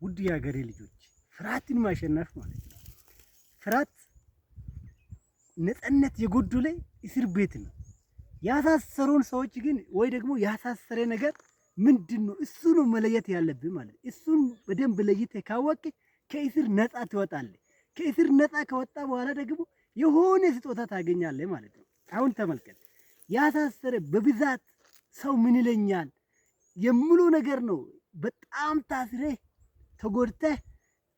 ውድ የሀገሬ ልጆች ፍርሃትን ማሸነፍ ማለት ነው። ፍርሃት ነፃነት የጎደለ እስር ቤት ነው። ያሳሰሩን ሰዎች ግን ወይ ደግሞ ያሳሰረ ነገር ምንድን ነው? እሱ ነው መለየት ያለብን ማለት ነው። እሱን በደንብ ለይተህ ካወቅህ ከእስር ነፃ ትወጣለህ። ከእስር ነፃ ከወጣ በኋላ ደግሞ የሆነ ስጦታ ታገኛለህ ማለት ነው። አሁን ተመልከት፣ ያሳሰረ በብዛት ሰው ምን ይለኛል የምሉ ነገር ነው። በጣም ታስረህ ተጎድተህ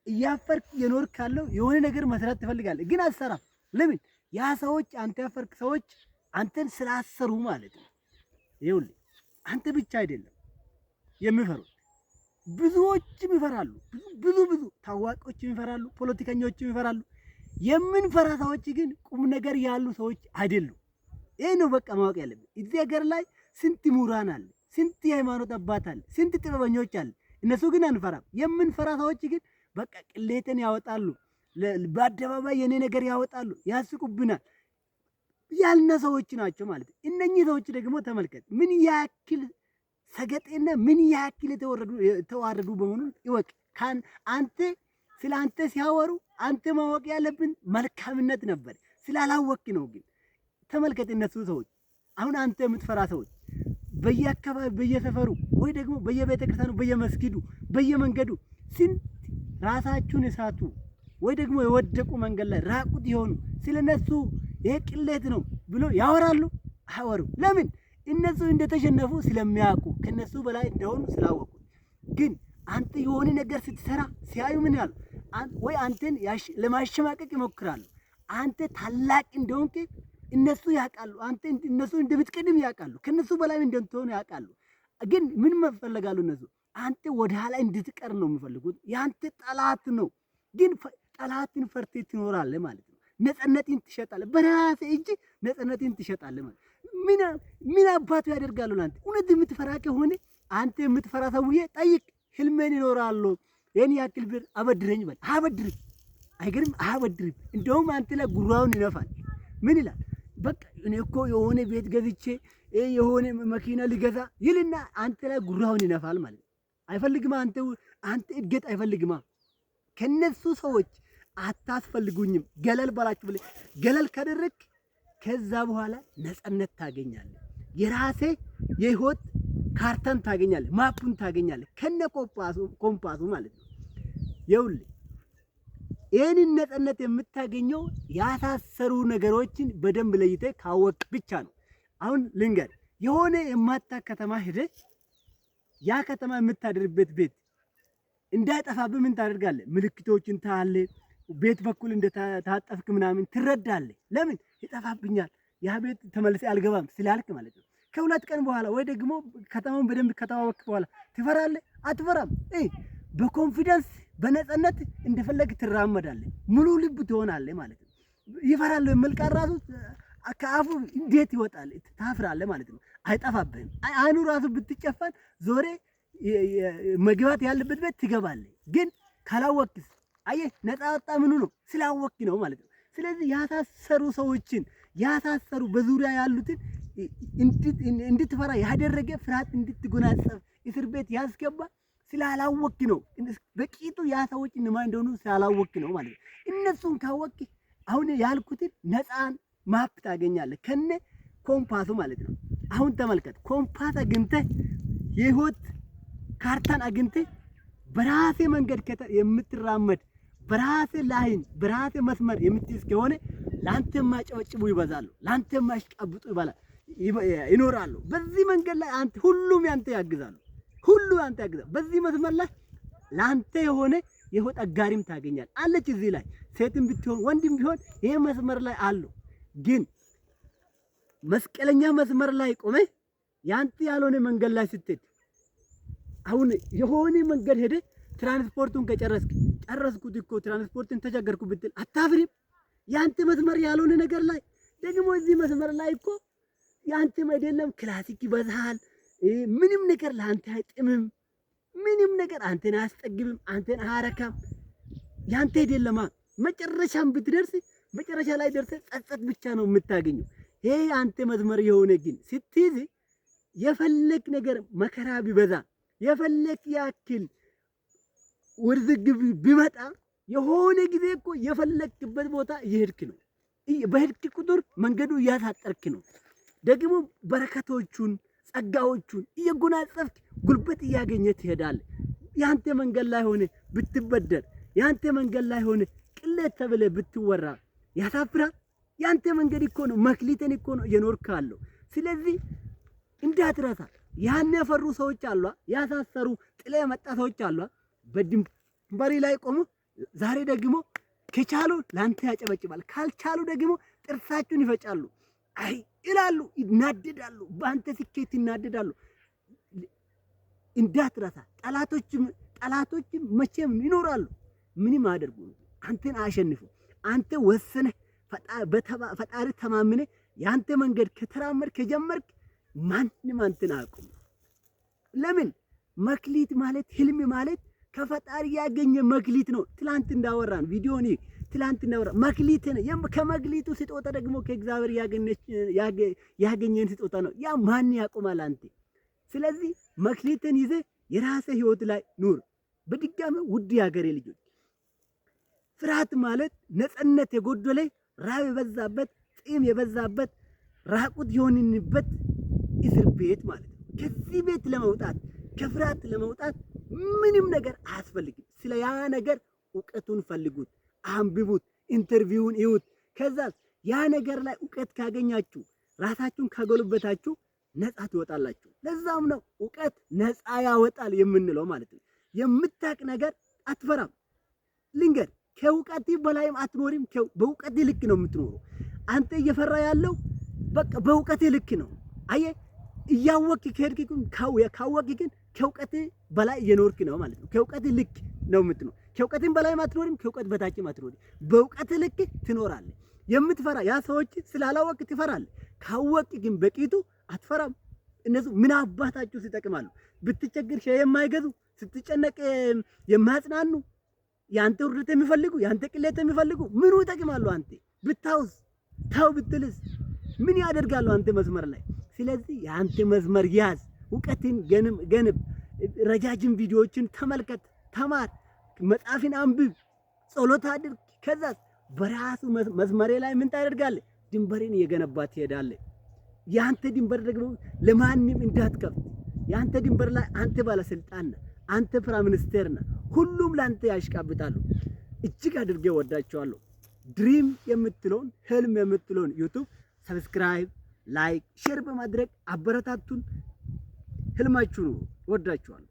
እያፈርክ የኖር ካለው የሆነ ነገር መስራት ትፈልጋለህ፣ ግን አትሰራም። ለምን? ያ ሰዎች አንተ ያፈርክ ሰዎች አንተን ስላሰሩ ማለት ነው። ይኸውልህ አንተ ብቻ አይደለም የሚፈሩት፣ ብዙዎችም ይፈራሉ። ብዙ ታዋቂዎችም ይፈራሉ፣ ፖለቲከኞችም ይፈራሉ። የምንፈራ ሰዎች ግን ቁም ነገር ያሉ ሰዎች አይደሉም። ይሄ ነው በቃ ማወቅ ያለብን። እዚህ ሀገር ላይ ስንት ምሁራን አለ፣ ስንት የሃይማኖት አባት አለ፣ ስንት ጥበበኞች አለ። እነሱ ግን አንፈራም። የምንፈራ ሰዎች ግን በቃ ቅሌትን ያወጣሉ፣ በአደባባይ የኔ ነገር ያወጣሉ፣ ያስቁብናል ያልነ ሰዎች ናቸው ማለት ነው። እነኚህ ሰዎች ደግሞ ተመልከት ምን ያክል ሰገጤና ምን ያክል የተዋረዱ በመሆኑን ይወቅ። አንተ ስለ አንተ ሲያወሩ አንተ ማወቅ ያለብን መልካምነት ነበር፣ ስላላወቅ ነው። ግን ተመልከት እነሱ ሰዎች አሁን አንተ የምትፈራ ሰዎች በየአካባቢ በየሰፈሩ ወይ ደግሞ በየቤተ ክርስቲያኑ በየመስጊዱ በየመንገዱ ስንት ራሳችሁን እሳቱ ወይ ደግሞ የወደቁ መንገድ ላይ ራቁት የሆኑ ስለነሱ ይሄ ቅሌት ነው ብሎ ያወራሉ። አወሩ ለምን? እነሱ እንደተሸነፉ ስለሚያውቁ ከነሱ በላይ እንደሆኑ ስላወቁ። ግን አንተ የሆነ ነገር ስትሰራ ሲያዩ ምን ያሉ ወይ አንተን ለማሸማቀቅ ይሞክራሉ። አንተ ታላቅ እንደሆንክ እነሱ ያውቃሉ። አንተ እነሱ እንደምትቀድም ያውቃሉ። ከነሱ በላይ እንደምትሆኑ ያውቃሉ። ግን ምን መፈለጋሉ እነሱ? አንተ ወደ ኋላ እንድትቀር ነው የሚፈልጉት። ያንተ ጠላት ነው። ግን ጠላትን ፈርተህ ትኖራለህ ማለት ነው። ነፃነትን ትሸጣለህ። በራስህ እጅ ነፃነትን ትሸጣለህ ማለት ምን አባቱ ያደርጋሉ ላንተ? እውነት የምትፈራ ከሆነ አንተ የምትፈራ ሰውዬ ጠይቅ። ህልሜን ይኖራሉ የኔ ያክል ብር አበድረኝ በል። አበድርም። አይገርም? አበድርም። እንደውም አንተ ላይ ጉራውን ይነፋል። ምን ይላል? በቃ እኔ እኮ የሆነ ቤት ገዝቼ የሆነ መኪና ሊገዛ ይልና አንተ ላይ ጉራውን ይነፋል ማለት ነው። አይፈልግማ። አንተ እድገት አይፈልግማ። ከነሱ ሰዎች አታስፈልጉኝም ገለል በላችሁ ብለህ ገለል ካደረክ ከዛ በኋላ ነፃነት ታገኛለህ። የራሴ የህይወት ካርታን ታገኛለህ፣ ማፑን ታገኛለህ ከነ ኮምፓሱ ማለት ነው። ይኸውልህ ይህንን ነፃነት የምታገኘው ያሳሰሩ ነገሮችን በደንብ ለይተህ ካወቅ ብቻ ነው። አሁን ልንገር፣ የሆነ የማታ ከተማ ሄደህ ያ ከተማ የምታደርበት ቤት እንዳይጠፋብህ ምን ታደርጋለህ? ምልክቶችን ታያለህ። ቤት በኩል እንደታጠፍክ ምናምን ትረዳለህ። ለምን ይጠፋብኛል ያ ቤት ተመልሼ አልገባም ስላልክ ማለት ነው። ከሁለት ቀን በኋላ ወይ ደግሞ ከተማውን በደንብ ከተዋወቅክ በኋላ ትፈራለህ? አትፈራም። በኮንፊደንስ በነፃነት እንደፈለግ ትራመዳለህ። ሙሉ ልብ ትሆናለህ ማለት ነው። ይፈራል የሚል ቃል ራሱ ከአፉ እንዴት ይወጣል? ታፍራለህ ማለት ነው። አይጠፋብህም። አይኑ ራሱ ብትጨፈን ዞሬ መግባት ያለበት ቤት ትገባለህ። ግን ካላወቅስ አየህ ነፃ ወጣ ምኑ ነው? ስላወቅ ነው ማለት ነው። ስለዚህ ያሳሰሩ ሰዎችን ያሳሰሩ በዙሪያ ያሉትን እንድትፈራ ያደረገ ፍርሃት እንድትጎናጸፍ እስር ቤት ያስገባ ስላላወቅ ነው። በቂጡ ያ ሰዎች እነማን እንደሆኑ ስላላወቅ ነው ማለት ነው። እነሱን ካወቅ አሁን ያልኩትን ነፃን ማፕ ታገኛለህ ከነ ኮምፓሱ ማለት ነው። አሁን ተመልከት፣ ኮምፓስ አግኝተህ የህይወት ካርታን አግኝተህ በራሴ መንገድ የምትራመድ በራሴ ላይን በራሴ መስመር የምትይዝ ከሆነ ላንተ ማጨወጭቡ ይበዛሉ፣ ላንተ ማሽቃብጡ ይኖራሉ። በዚህ መንገድ ላይ አንተ ሁሉም ያንተ ያግዛሉ፣ ሁሉ ያንተ ያግዛሉ። በዚህ መስመር ላይ ላንተ የሆነ የህይወት አጋሪም ታገኛል አለች። እዚህ ላይ ሴትም ብትሆን ወንድም ቢሆን ይሄ መስመር ላይ አሉ። ግን መስቀለኛ መስመር ላይ ቆመ ያንተ ያልሆነ መንገድ ላይ ስትሄድ አሁን የሆነ መንገድ ሄደ ትራንስፖርቱን ጨረስኩት እኮ ትራንስፖርትን ተቸገርኩ ብትል አታፍሪም? ያንተ መስመር ያልሆነ ነገር ላይ ደግሞ እዚህ መስመር ላይ እኮ ያንተ አይደለም ክላሲክ ይበዛል። ምንም ነገር ለአንተ አይጥምም። ምንም ነገር አንተን አያስጠግብም፣ አንተን አያረካም። ያንተ አይደለማ። መጨረሻም ብትደርስ መጨረሻ ላይ ደርሰህ ጸጸት ብቻ ነው የምታገኘው። ይሄ አንተ መስመር የሆነ ግን ስትይዝ የፈለክ ነገር መከራ ቢበዛ የፈለክ ያክል ውዝግብ ቢመጣ የሆነ ጊዜ እኮ የፈለክበት ቦታ እየሄድክ ነው። በሄድክ ቁጥር መንገዱ እያሳጠርክ ነው። ደግሞ በረከቶቹን ጸጋዎቹን እየጎናጸፍክ ጉልበት እያገኘ ትሄዳለህ። ያንተ መንገድ ላይ ሆነ ብትበደር፣ ያንተ መንገድ ላይ ሆነ ቅሌት ተብለ ብትወራ ያሳፍራል። ያንተ መንገድ እኮ ነው፣ መክሊትን እኮ ነው እየኖርካለሁ። ስለዚህ እንዳትረሳ። ያን የፈሩ ሰዎች አሉ፣ ያሳሰሩ ጥለ የመጣ ሰዎች አሉ። በድንበሪ ላይ ቆሙ። ዛሬ ደግሞ ከቻሉ ላንተ ያጨበጭባል፣ ካልቻሉ ደግሞ ጥርሳቸውን ይፈጫሉ። አይ ይላሉ፣ ይናደዳሉ፣ በአንተ ስኬት ይናደዳሉ። እንዳትረሳ። ጠላቶችም መቼም ይኖራሉ፣ ምንም አያደርጉ፣ አንተን አያሸንፉ። አንተ ወሰነህ ፈጣሪ ተማምነ ያንተ መንገድ ከተራመድ ከጀመርክ ማንም አንተን አያውቁም። ለምን? መክሊት ማለት ህልም ማለት ከፈጣሪ ያገኘ መክሊት ነው። ትላንት እንዳወራን ቪዲዮኒ ትላንት እንዳወራ መክሊት ነው። ከመክሊቱ ስጦታ ደግሞ ከእግዚአብሔር ያገኘን ስጦታ ነው። ያ ማን ያቆማል አንተ? ስለዚህ መክሊትን ይዘ የራሴ ህይወት ላይ ኑር። በድጋሚ ውድ የሀገሬ ልጆች፣ ፍርሃት ማለት ነፃነት የጎደለ ራብ የበዛበት ጢም የበዛበት ራቁት የሆንንበት እስር ቤት ማለት ነው። ከዚህ ቤት ለመውጣት ከፍርሃት ለመውጣት ምንም ነገር አያስፈልግም። ስለ ያ ነገር እውቀቱን ፈልጉት፣ አንብቡት፣ ኢንተርቪውን ይዩት። ከዛ ያ ነገር ላይ እውቀት ካገኛችሁ ራሳችሁን ካጎለበታችሁ ነፃ ትወጣላችሁ። ለዛም ነው እውቀት ነፃ ያወጣል የምንለው ማለት ነው። የምታቅ ነገር አትፈራም። ልንገር፣ ከእውቀት በላይም አትኖሪም። በእውቀት ልክ ነው የምትኖረው። አንተ እየፈራ ያለው በቃ በእውቀት ልክ ነው። አየ እያወቅ ከሄድክ ግን ካወቅ ግን ከእውቀት በላይ እየኖርክ ነው ማለት ነው። ከእውቀት ልክ ነው የምትኖር። ከእውቀትም በላይም አትኖሪም፣ ከእውቀት በታችም አትኖሪም። በእውቀት ልክ ትኖራለህ። የምትፈራ ያ ሰዎች ስላላወቅ ትፈራለህ። ካወቅ ግን በቂቱ አትፈራም። እነሱ ምን አባታችሁ ሲጠቅማሉ? ብትቸግር ሸይ የማይገዙ ስትጨነቅ የማያጽናኑ ያንተ ውርደት የሚፈልጉ ያንተ ቅሌት የሚፈልጉ ምኑ ይጠቅማሉ? አንተ ብታውስ ታው ብትልስ ምን ያደርጋሉ አንተ መስመር ላይ? ስለዚህ ያንተ መስመር ያዝ፣ እውቀትን ገንብ፣ ረጃጅም ቪዲዮዎችን ተመልከት፣ ተማር፣ መጽሐፍን አንብብ፣ ጸሎት አድርግ። ከዛ በራሱ መስመሬ ላይ ምን ታደርጋለህ? ድንበሬን እየገነባ ትሄዳለህ። ያንተ ድንበር ደግሞ ለማንም እንዳትከፍት። ያንተ ድንበር ላይ አንተ ባለስልጣን ነህ፣ አንተ ፕራይም ሚኒስቴር ነህ። ሁሉም ላንተ ያሽቃብጣሉ። እጅግ አድርጌ ወዳቸዋለሁ። ድሪም የምትለውን ህልም የምትለውን ዩቲዩብ ሰብስክራይብ፣ ላይክ፣ ሼር በማድረግ አበረታቱን። ህልማችሁ ነው። ወዳችኋለሁ።